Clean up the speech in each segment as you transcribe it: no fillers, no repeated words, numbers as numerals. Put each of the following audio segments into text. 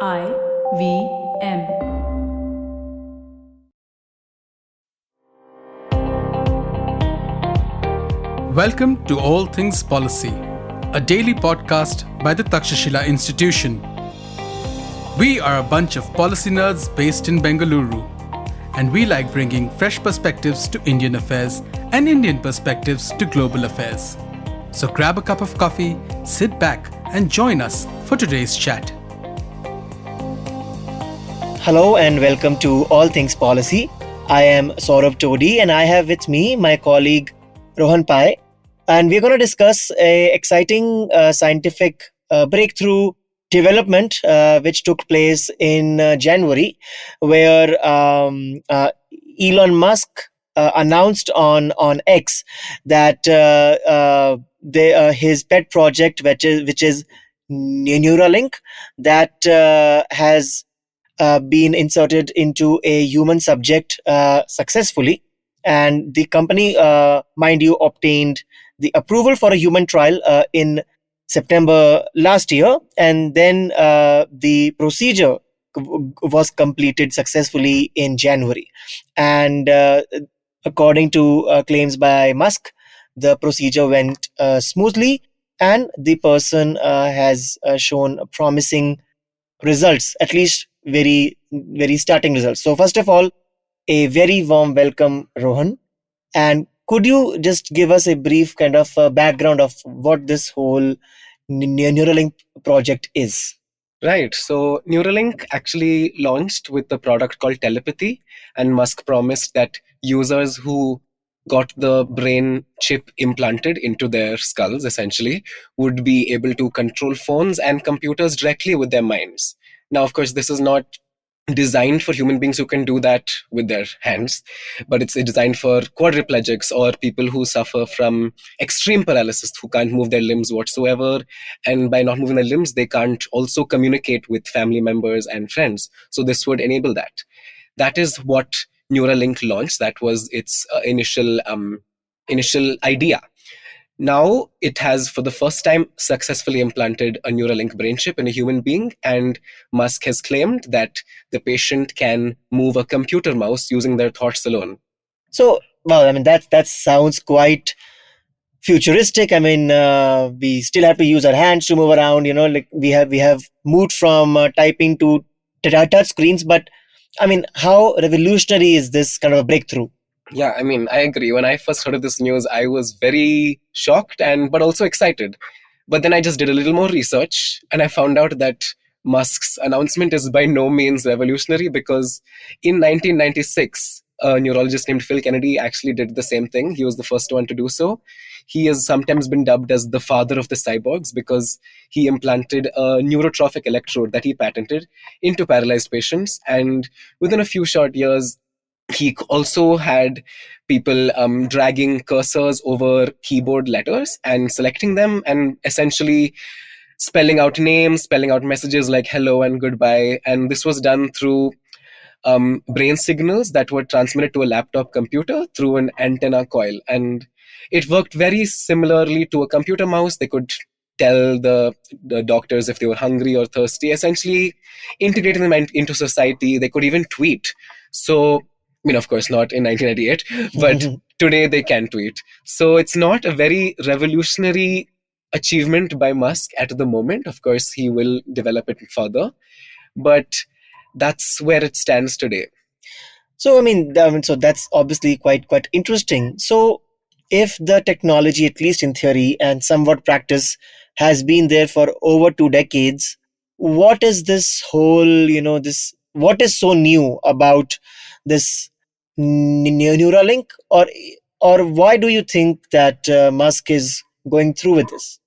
IVM. Welcome to All Things Policy, a daily podcast by the Takshashila Institution. We are a bunch of policy nerds based in Bengaluru, and we like bringing fresh perspectives to Indian affairs and Indian perspectives to global affairs. So grab a cup of coffee, sit back, and join us for today's chat. Hello and welcome to All Things Policy. I am Saurabh Todi and I have with me my colleague Rohan Pai. And we're going to discuss a exciting scientific breakthrough development which took place in January, where Elon Musk announced on X that his pet project, which is Neuralink, that has been inserted into a human subject successfully. And the company, mind you, obtained the approval for a human trial in September last year. And then the procedure was completed successfully in January. And according to claims by Musk, the procedure went smoothly and the person has shown promising results, at least very starting results. So first of all, a very warm welcome, Rohan. And could you just give us a brief kind of background of what this whole Neuralink project is? Right. So Neuralink actually launched with a product called telepathy, and Musk promised that users who got the brain chip implanted into their skulls essentially would be able to control phones and computers directly with their minds. Now, of course, this is not designed for human beings who can do that with their hands, but it's designed for quadriplegics or people who suffer from extreme paralysis, who can't move their limbs whatsoever. And by not moving their limbs, they can't also communicate with family members and friends. So this would enable that. That is what Neuralink launched. That was its initial idea. Now it has, for the first time, successfully implanted a Neuralink brain chip in a human being, and Musk has claimed that the patient can move a computer mouse using their thoughts alone. So, well, I mean, that sounds quite futuristic. I mean, we still have to use our hands to move around. Like we have moved from typing to touch screens. But I mean, how revolutionary is this kind of a breakthrough? Yeah, I mean, I agree. When I first heard of this news, I was very shocked but also excited. But then I just did a little more research and I found out that Musk's announcement is by no means revolutionary, because in 1996, a neurologist named Phil Kennedy actually did the same thing. He was the first one to do so. He has sometimes been dubbed as the father of the cyborgs because he implanted a neurotrophic electrode that he patented into paralyzed patients. And within a few short years, he also had people dragging cursors over keyboard letters and selecting them and essentially spelling out names, spelling out messages like hello and goodbye. And this was done through brain signals that were transmitted to a laptop computer through an antenna coil. And it worked very similarly to a computer mouse. They could tell the doctors if they were hungry or thirsty, essentially integrating them into society. They could even tweet. So, I mean, of course, not in 1998, but today they can tweet. So it's not a very revolutionary achievement by Musk at the moment. Of course, he will develop it further, but that's where it stands today. So so that's obviously quite interesting. So if the technology, at least in theory and somewhat practice, has been there for over 2 decades, what is this whole, what is so new about this Neuralink, or why do you think that Musk is going through with this?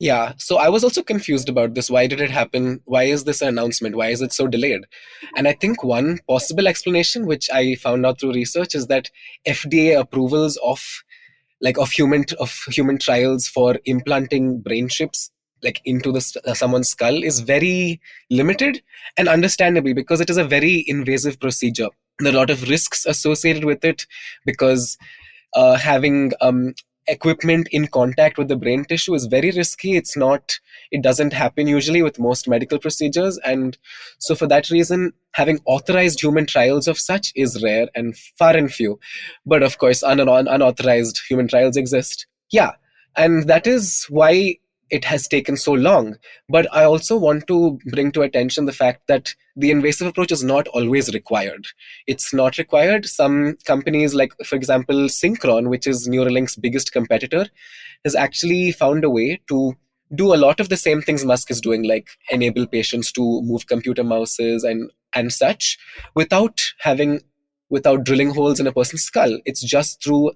Yeah, so I was also confused about this. Why did it happen? Why is this an announcement? Why is it so delayed? And I think one possible explanation, which I found out through research, is that FDA approvals of human trials for implanting brain chips into someone's skull is very limited, and understandably, because it is a very invasive procedure. There are a lot of risks associated with it, because having equipment in contact with the brain tissue is very risky. It doesn't happen usually with most medical procedures. And so for that reason, having authorized human trials of such is rare and far and few. But of course, unauthorized human trials exist. Yeah. And that is why it has taken so long. But I also want to bring to attention the fact that the invasive approach is not always required. It's not required. Some companies, like, for example, Synchron, which is Neuralink's biggest competitor, has actually found a way to do a lot of the same things Musk is doing, like enable patients to move computer mouses and such, without having without drilling holes in a person's skull. It's just through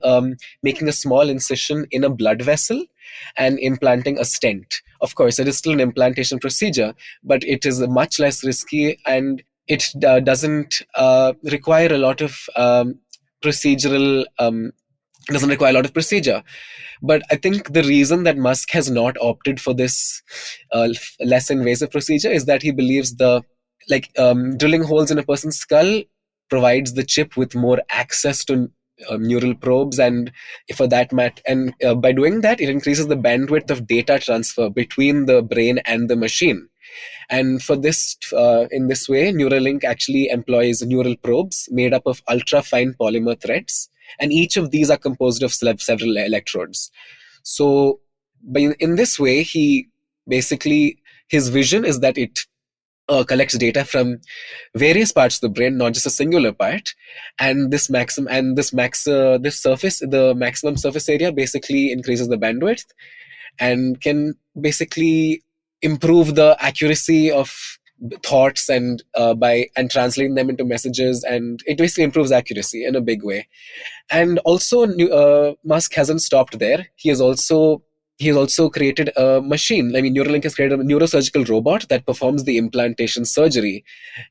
making a small incision in a blood vessel and implanting a stent. Of course, it is still an implantation procedure, but it is much less risky, and it doesn't require a lot of procedural doesn't require a lot of procedure. But I think the reason that Musk has not opted for this less invasive procedure is that he believes drilling holes in a person's skull provides the chip with more access to neural probes, and for that matter, and by doing that, it increases the bandwidth of data transfer between the brain and the machine. And for this, in this way, Neuralink actually employs neural probes made up of ultra fine polymer threads, and each of these are composed of several electrodes. So, in this way, his vision is that it collects data from various parts of the brain, not just a singular part. And this the maximum surface area basically increases the bandwidth and can basically improve the accuracy of thoughts and by and translating them into messages, and it basically improves accuracy in a big way. And also, Musk hasn't stopped there. He has also created a machine. I mean, Neuralink has created a neurosurgical robot that performs the implantation surgery,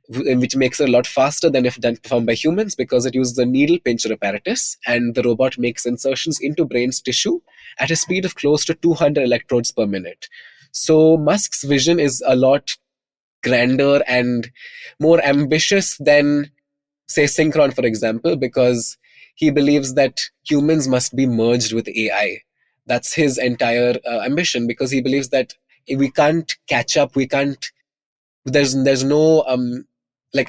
which makes it a lot faster than if done performed by humans, because it uses a needle pincher apparatus, and the robot makes insertions into brain's tissue at a speed of close to 200 electrodes per minute. So Musk's vision is a lot grander and more ambitious than, say, Synchron, for example, because he believes that humans must be merged with AI. That's his entire ambition, because he believes that we can't catch up. We can't. There's no like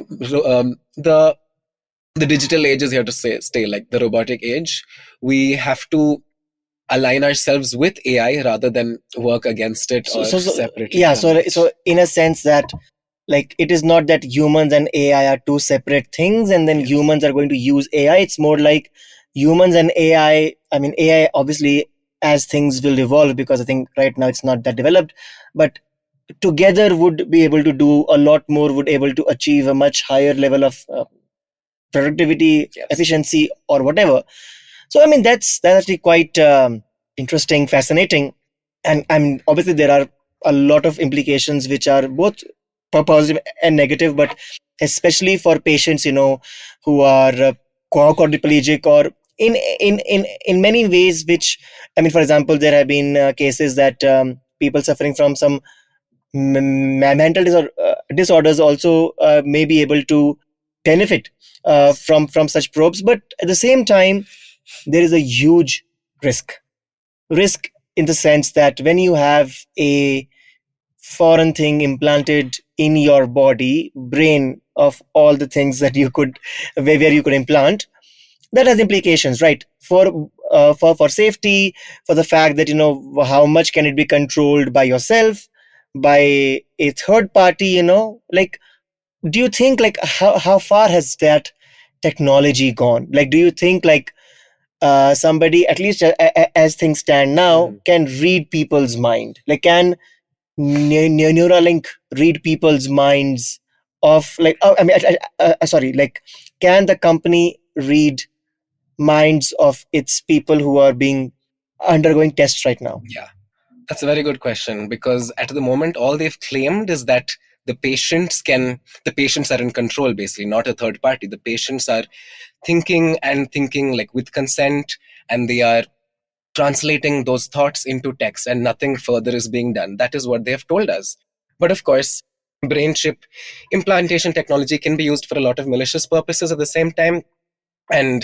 the digital age is here to stay, like the robotic age. We have to align ourselves with AI rather than work against it or separate it. Yeah, so in a sense that, like, it is not that humans and AI are two separate things, and then Yes. humans are going to use AI. It's more like humans and AI. I mean, AI obviously, as things will evolve, because I think right now it's not that developed, but together would be able to do a lot more, would able to achieve a much higher level of productivity, Yes. efficiency, or whatever. So I mean, that's actually quite interesting, fascinating, and I mean, obviously there are a lot of implications which are both positive and negative, but especially for patients, who are quadriplegic, or in many ways, which, I mean, for example, there have been cases that people suffering from some mental disorders also may be able to benefit from such probes. But at the same time, there is a huge risk in the sense that when you have a foreign thing implanted in your body, brain, of all the things that you could, where you could implant, that has implications, right? For safety, for the fact that, how much can it be controlled by yourself, by a third party, like, do you think, like, how far has that technology gone? Like, do you think, like, somebody, at least as things stand now, can read people's mind? Like, can Neuralink read people's minds of, like, oh, I mean, sorry, like, can the company read minds of its people who are being undergoing tests right now? Yeah, that's a very good question, because at the moment, all they've claimed is that the patients are in control, basically, not a third party. The patients are thinking like with consent, and they are translating those thoughts into text, and nothing further is being done. That is what they have told us. But of course, brain chip implantation technology can be used for a lot of malicious purposes at the same time. And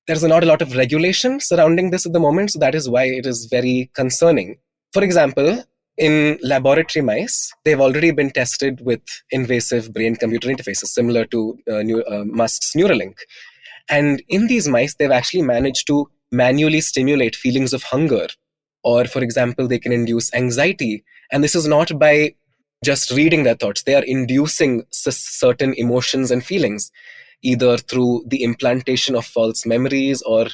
there's not a lot of regulation surrounding this at the moment, so that is why it is very concerning. For example, in laboratory mice, they've already been tested with invasive brain-computer interfaces similar to Musk's Neuralink. And in these mice, they've actually managed to manually stimulate feelings of hunger. Or, for example, they can induce anxiety. And this is not by just reading their thoughts, they are inducing certain emotions and feelings, either through the implantation of false memories or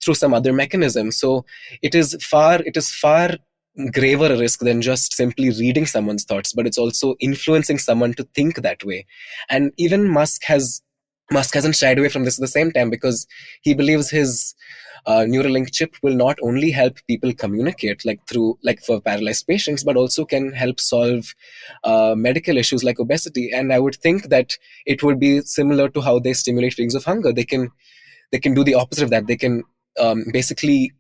through some other mechanism. So it is far graver a risk than just simply reading someone's thoughts, but it's also influencing someone to think that way. And even Musk hasn't shied away from this at the same time, because he believes his Neuralink chip will not only help people communicate like for paralyzed patients, but also can help solve medical issues like obesity. And I would think that it would be similar to how they stimulate feelings of hunger. They can do the opposite of that. They can basically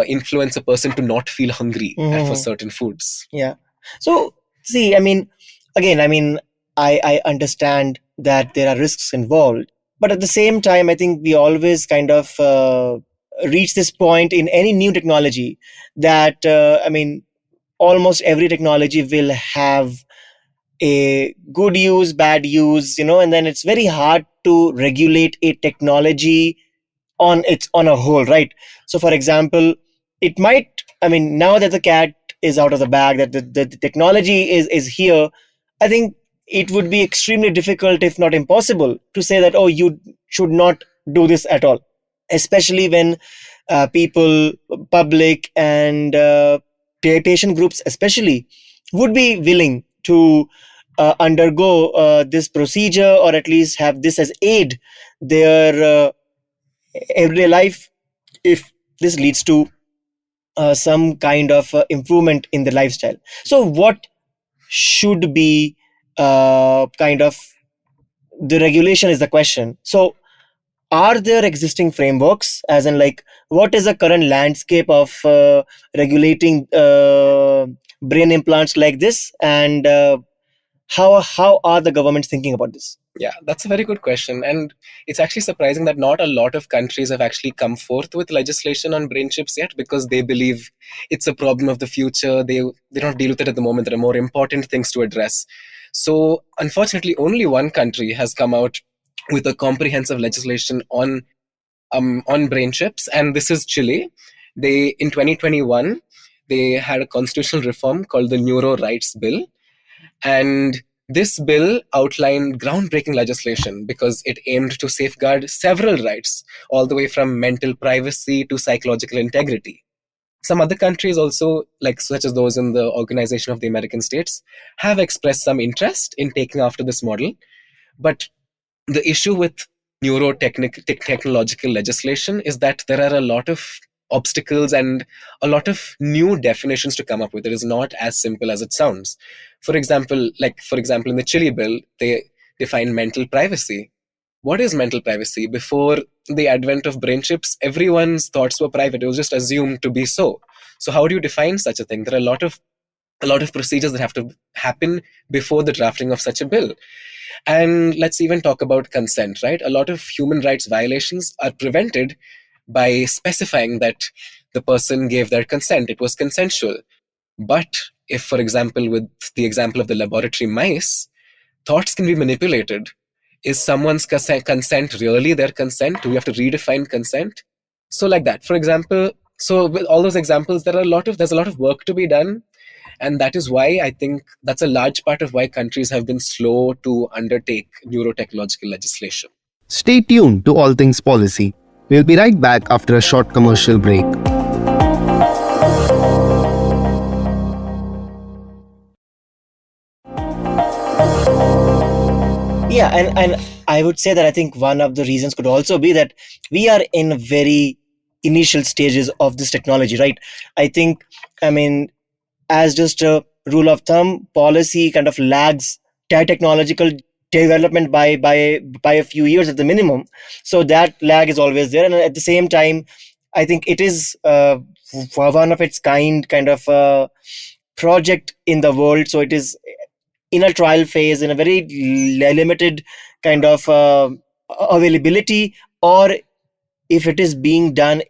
influence a person to not feel hungry for certain foods. Yeah. So, see, I mean, again, I understand that there are risks involved, but at the same time, I think we always kind of reach this point in any new technology that, almost every technology will have a good use, bad use, and then it's very hard to regulate a technology on a whole, right? So for example, it might, now that the cat is out of the bag, that the technology is here, I think it would be extremely difficult, if not impossible, to say that, oh, you should not do this at all, especially when people, public, and patient groups especially would be willing to undergo this procedure, or at least have this as aid their everyday life, if this leads to some kind of improvement in the lifestyle. So what should be kind of the regulation is the question. So are there existing frameworks, as in, like, what is the current landscape of regulating brain implants like this, and how are the governments thinking about this? Yeah, that's a very good question. And it's actually surprising that not a lot of countries have actually come forth with legislation on brain chips yet, because they believe it's a problem of the future. They don't deal with it at the moment. There are more important things to address. So unfortunately, only one country has come out with a comprehensive legislation on brain chips, and this is Chile. They, in 2021, they had a constitutional reform called the Neuro Rights Bill. And this bill outlined groundbreaking legislation because it aimed to safeguard several rights, all the way from mental privacy to psychological integrity. Some other countries also, like such as those in the Organization of the American States, have expressed some interest in taking after this model. But the issue with technological legislation is that there are a lot of obstacles and a lot of new definitions to come up with. It is not as simple as it sounds. For example, in the Chile bill, they define mental privacy. What is mental privacy? Before the advent of brain chips, everyone's thoughts were private. It was just assumed to be so. So how do you define such a thing? There are a lot of procedures that have to happen before the drafting of such a bill. And let's even talk about consent, right? A lot of human rights violations are prevented by specifying that the person gave their consent, it was consensual. But if, for example, with the example of the laboratory mice, thoughts can be manipulated. Is someone's consent really their consent? Do we have to redefine consent? So like that. For example, so with all those examples, there's a lot of work to be done. And that is why I think that's a large part of why countries have been slow to undertake neurotechnological legislation. Stay tuned to All Things Policy. We'll be right back after a short commercial break. Yeah, and I would say that I think one of the reasons could also be that we are in very initial stages of this technology, right? I think, as just a rule of thumb, policy kind of lags technological development by a few years at the minimum. So that lag is always there, and at the same time, I think it is one of its kind of project in the world. So it is in a trial phase, in a very limited kind of availability, or if it is being done,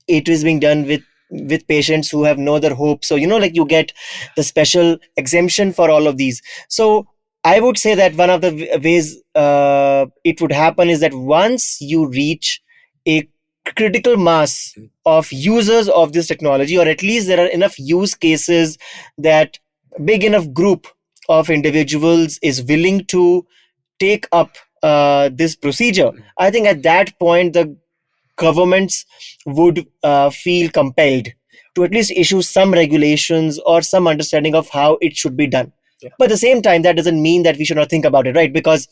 it is being done with patients who have no other hope. So like you get the special exemption for all of these. So I would say that one of the ways it would happen is that once you reach a critical mass of users of this technology, or at least there are enough use cases that big enough group of individuals is willing to take up this procedure, I think at that point the governments would feel compelled to at least issue some regulations or some understanding of how it should be done. Yeah. But at the same time, that doesn't mean that we should not think about it, right? Because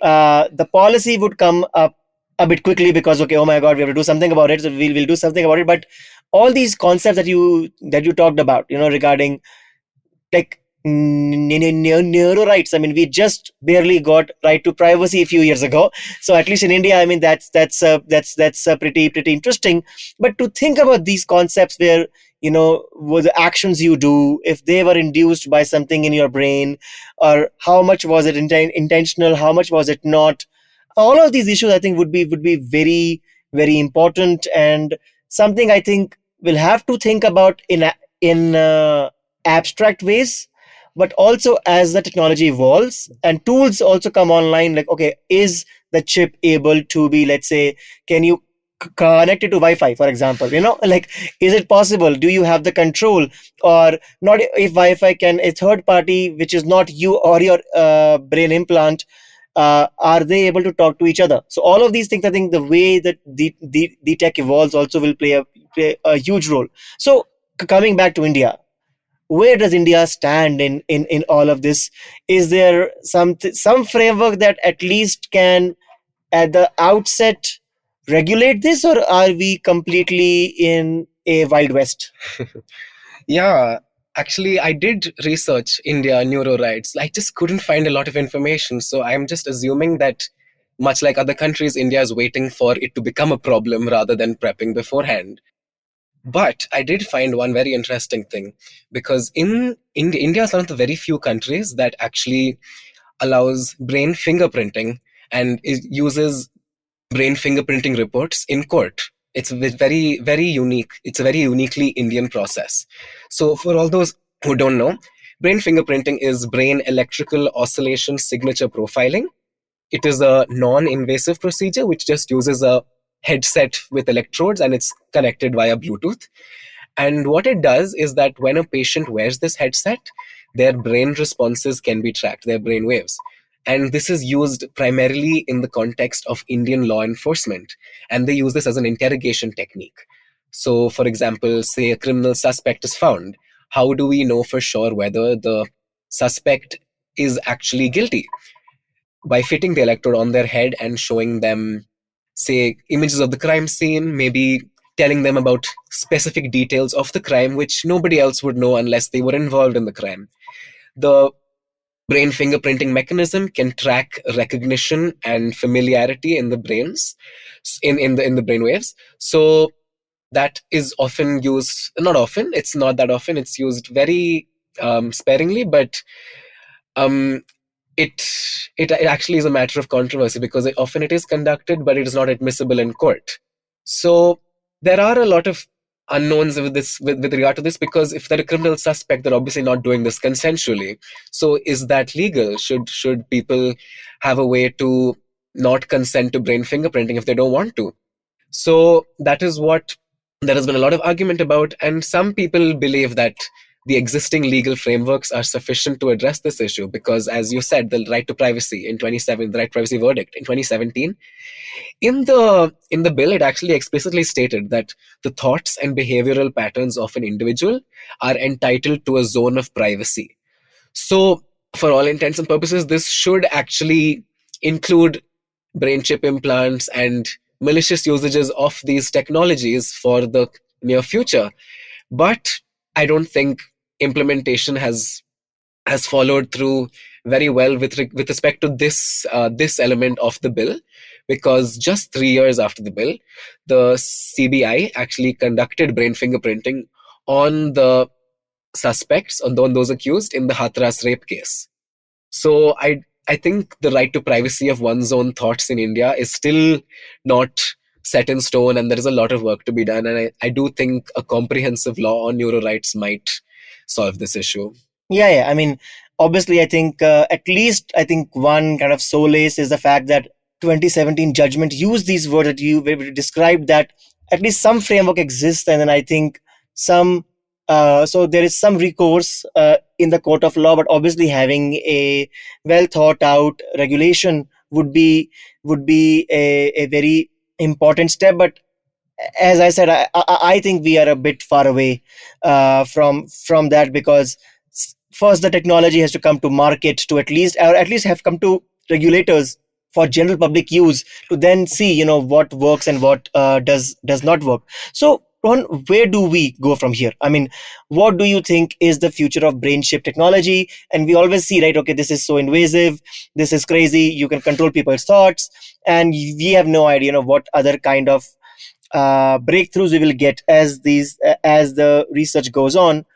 the policy would come up a bit quickly because, okay, oh my God, we have to do something about it, so we'll do something about it. But all these concepts that you talked about, regarding like neuro rights. I mean, we just barely got right to privacy a few years ago. So at least in India, I mean, that's pretty interesting. But to think about these concepts, where what the actions you do, if they were induced by something in your brain, or how much was it intentional, how much was it not? All of these issues, I think, would be very very important, and something I think we'll have to think about in abstract ways, but also as the technology evolves and tools also come online, like, okay, is the chip able to be, let's say, can you connect it to wi-fi, for example, like, is it possible, do you have the control or not? If wi-fi can, a third party which is not you or your brain implant, are they able to talk to each other? So all of these things, I think the way that the tech evolves also will play a huge role. So coming back to India, where does India stand in all of this? Is there some framework that at least can, at the outset, regulate this, or are we completely in a wild west? Yeah, actually, I did research India neuro rights. I just couldn't find a lot of information. So I'm just assuming that, much like other countries, India is waiting for it to become a problem rather than prepping beforehand. But I did find one very interesting thing, because in India is one of the very few countries that actually allows brain fingerprinting and uses brain fingerprinting reports in court. It's very, very unique. It's a very uniquely Indian process. So, for all those who don't know, brain fingerprinting is brain electrical oscillation signature profiling. It is a non invasive procedure which just uses a headset with electrodes, and it's connected via Bluetooth. And what it does is that when a patient wears this headset, their brain responses can be tracked, their brain waves. And this is used primarily in the context of Indian law enforcement. And they use this as an interrogation technique. So, for example, say a criminal suspect is found. How do we know for sure whether the suspect is actually guilty? By fitting the electrode on their head and showing them, say, images of the crime scene, maybe telling them about specific details of the crime which nobody else would know unless they were involved in the crime. The brain fingerprinting mechanism can track recognition and familiarity in the brains, in the brain waves. So that is often used, not often, it's not that often, it's used very sparingly, but um, it, it actually is a matter of controversy, because often it is conducted, but it is not admissible in court. So there are a lot of unknowns with this, with regard to this, because if they're a criminal suspect, they're obviously not doing this consensually. So is that legal? Should people have a way to not consent to brain fingerprinting if they don't want to? So that is what there has been a lot of argument about, and some people believe that the existing legal frameworks are sufficient to address this issue, because, as you said, the right to privacy in 27, the right to privacy verdict in 2017, in the bill, it actually explicitly stated that the thoughts and behavioral patterns of an individual are entitled to a zone of privacy. So, for all intents and purposes, this should actually include brain chip implants and malicious usages of these technologies for the near future. But I don't think implementation has followed through very well with respect to this element of the bill, because just 3 years after the bill, the CBI actually conducted brain fingerprinting on the suspects, on those accused in the Hathras rape case. So I think the right to privacy of one's own thoughts in India is still not set in stone, and there is a lot of work to be done. And I do think a comprehensive law on neuro rights might solve this issue. Yeah. I mean, obviously, I think at least I think one kind of solace is the fact that 2017 judgment used these words that you described, that at least some framework exists, and then I think some. So there is some recourse in the court of law, but obviously having a well thought out regulation would be a very important step. But as I said, I think we are a bit far away from that, because first the technology has to come to market, to at least have come to regulators for general public use, to then see what works and what does not work. So Rohan, where do we go from here? I mean, what do you think is the future of brain chip technology? And we always see, right, okay, this is so invasive, this is crazy, you can control people's thoughts, and we have no idea what other kind of breakthroughs we will get as the research goes on.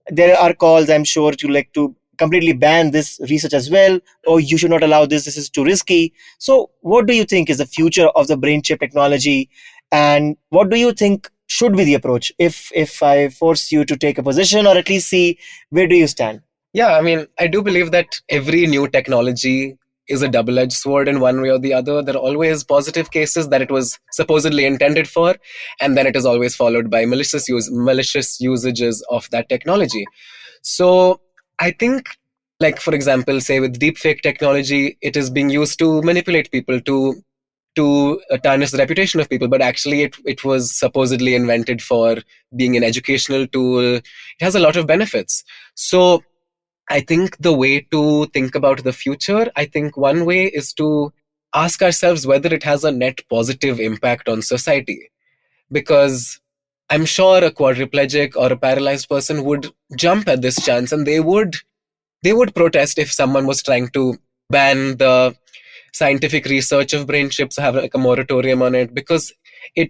There are calls, I'm sure, to completely ban this research as well, or you should not allow this is too risky. So what do you think is the future of the brain chip technology, and what do you think should be the approach, if I force you to take a position, or at least see where do you stand? Yeah, I mean, I do believe that every new technology is a double edged sword in one way or the other. There are always positive cases that it was supposedly intended for, and then it is always followed by malicious usages of that technology. So I think, like, for example, say with deepfake technology, it is being used to manipulate people, to tarnish the reputation of people, but actually it was supposedly invented for being an educational tool. It has a lot of benefits. So I think the way to think about the future, I think one way is to ask ourselves whether it has a net positive impact on society. Because I'm sure a quadriplegic or a paralyzed person would jump at this chance, and they would protest if someone was trying to ban the scientific research of brain chips, have like a moratorium on it, because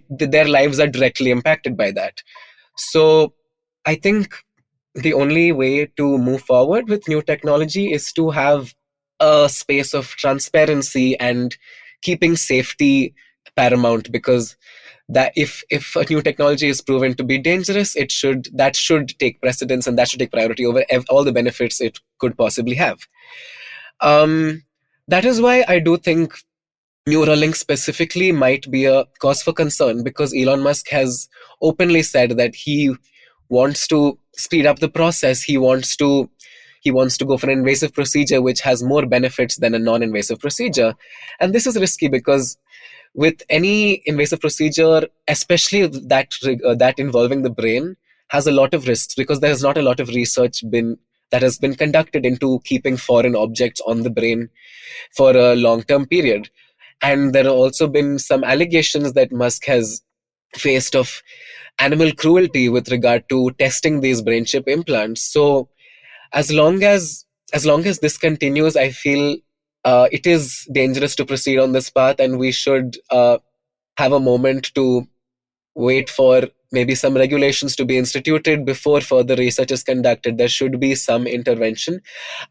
their lives are directly impacted by that. So I think the only way to move forward with new technology is to have a space of transparency and keeping safety paramount, because that if a new technology is proven to be dangerous, that should take precedence, and that should take priority over all the benefits it could possibly have. um that is why I do think Neuralink specifically might be a cause for concern, because Elon Musk has openly said that he wants to speed up the process. He wants to go for an invasive procedure which has more benefits than a non-invasive procedure. And this is risky because with any invasive procedure, especially that involving the brain, has a lot of risks, because there's not a lot of research that has been conducted into keeping foreign objects on the brain for a long-term period. And there have also been some allegations that Musk has faced of animal cruelty with regard to testing these brain chip implants. So as long as this continues, I feel it is dangerous to proceed on this path, and we should have a moment to wait for maybe some regulations to be instituted before further research is conducted. There should be some intervention.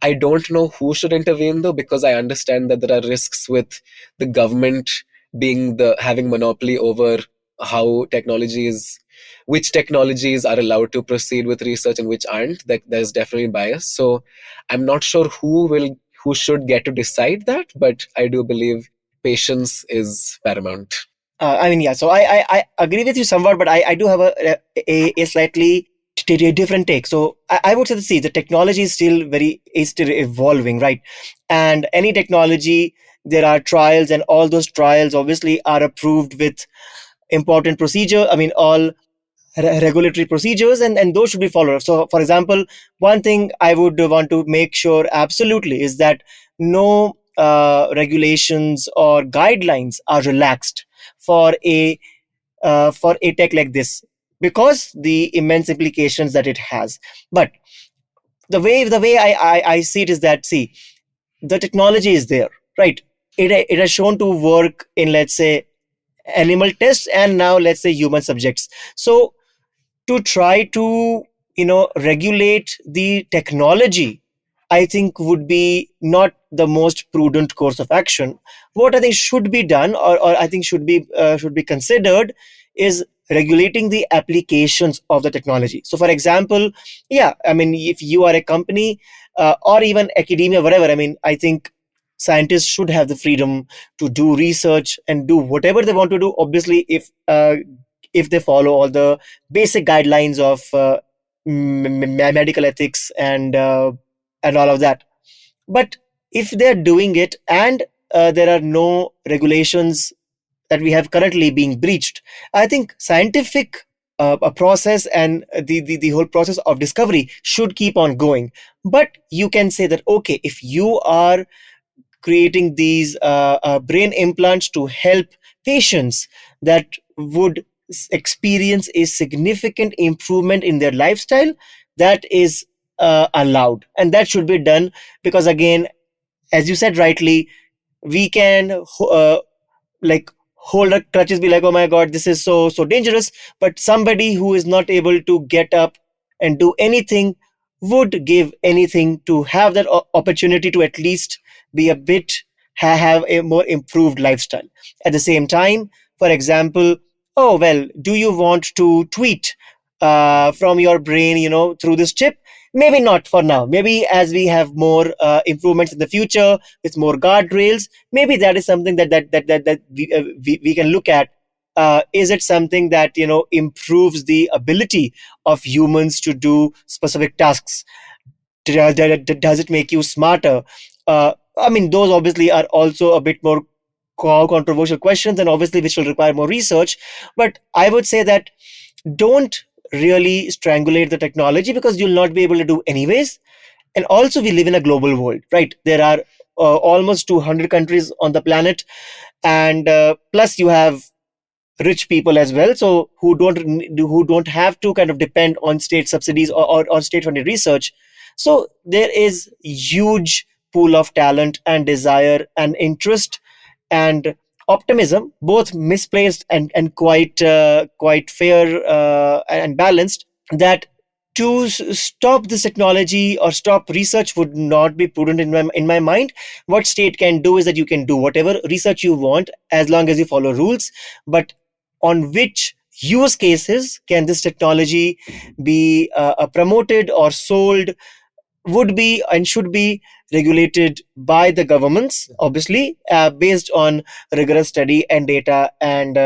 I don't know who should intervene though, because I understand that there are risks with the government being the having monopoly over how technologies which technologies are allowed to proceed with research and which aren't. That there's definitely bias. So I'm not sure who should get to decide that, but I do believe patience is paramount. I mean, yeah. So I agree with you somewhat, but I do have a slightly different take. So I would say that, see, the technology is still evolving, right? And any technology, there are trials, and all those trials obviously are approved with important procedure. I mean, all regulatory procedures, and those should be followed. So, for example, one thing I would want to make sure absolutely is that no regulations or guidelines are relaxed for a tech like this, because the immense implications that it has. But the way I see it is that, see, the technology is there, right? It has shown to work in, let's say, animal tests, and now let's say human subjects. So to try to regulate the technology I think would be not the most prudent course of action. What I think should be done, or I think should be considered, is regulating the applications of the technology. So, for example, yeah, I mean, if you are a company or even academia, whatever, I mean, I think scientists should have the freedom to do research and do whatever they want to do. Obviously, if they follow all the basic guidelines of medical ethics and all of that. But if they're doing it and there are no regulations that we have currently being breached, I think scientific a process and the whole process of discovery should keep on going. But you can say that, okay, if you are creating these brain implants to help patients that would experience a significant improvement in their lifestyle, that is allowed, and that should be done. Because again, as you said rightly, we can like hold our crutches, be like, oh my god, this is so dangerous. But somebody who is not able to get up and do anything would give anything to have that opportunity to at least be a bit have a more improved lifestyle. At the same time, for example, oh well, do you want to tweet from your brain, through this chip? Maybe not for now. Maybe as we have more improvements in the future with more guardrails, maybe that is something that we can look at. Is it something that improves the ability of humans to do specific tasks? Does it make you smarter? I mean, those obviously are also a bit more controversial questions, and obviously which will require more research. But I would say that don't really strangulate the technology, because you'll not be able to do anyways. And also, we live in a global world, right? There are almost 200 countries on the planet, and plus you have rich people as well, so who don't have to kind of depend on state subsidies or state funded research. So there is huge pool of talent and desire and interest and optimism, both misplaced and quite fair and balanced, that to stop this technology or stop research would not be prudent in my mind. What state can do is that you can do whatever research you want as long as you follow rules. But on which use cases can this technology be promoted or sold would be and should be regulated by the governments, obviously, based on rigorous study and data and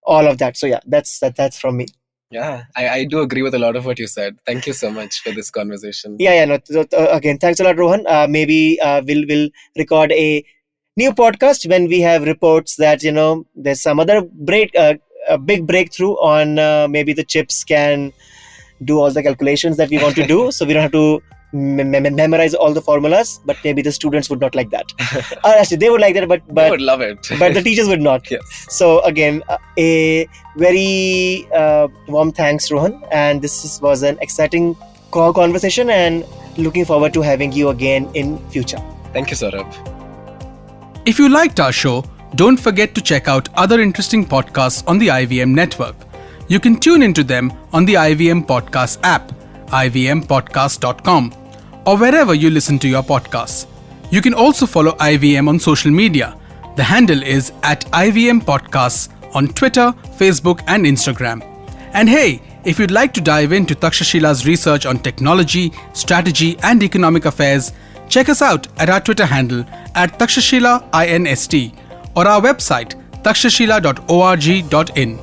all of that. So yeah, that's from me. Yeah, I do agree with a lot of what you said. Thank you so much for this conversation. Yeah. No, again, thanks a lot, Rohan. Maybe we'll record a new podcast when we have reports that there's some other a big breakthrough on maybe the chips can do all the calculations that we want to do, so we don't have to memorize all the formulas. But maybe the students would not like that. Actually, they would like that, but I would love it. But the teachers would not. Yes. So again, a very warm thanks, Rohan, and this was an exciting conversation, and looking forward to having you again in future. Thank you, Saurabh. If you liked our show, don't forget to check out other interesting podcasts on the IVM network. You can tune into them on the IVM Podcast app, ivmpodcast.com, or wherever you listen to your podcasts. You can also follow IVM on social media. The handle is @IVM Podcasts on Twitter, Facebook, and Instagram. And hey, if you'd like to dive into Takshashila's research on technology, strategy, and economic affairs, check us out at our Twitter handle @TakshashilaINST or our website takshashila.org.in.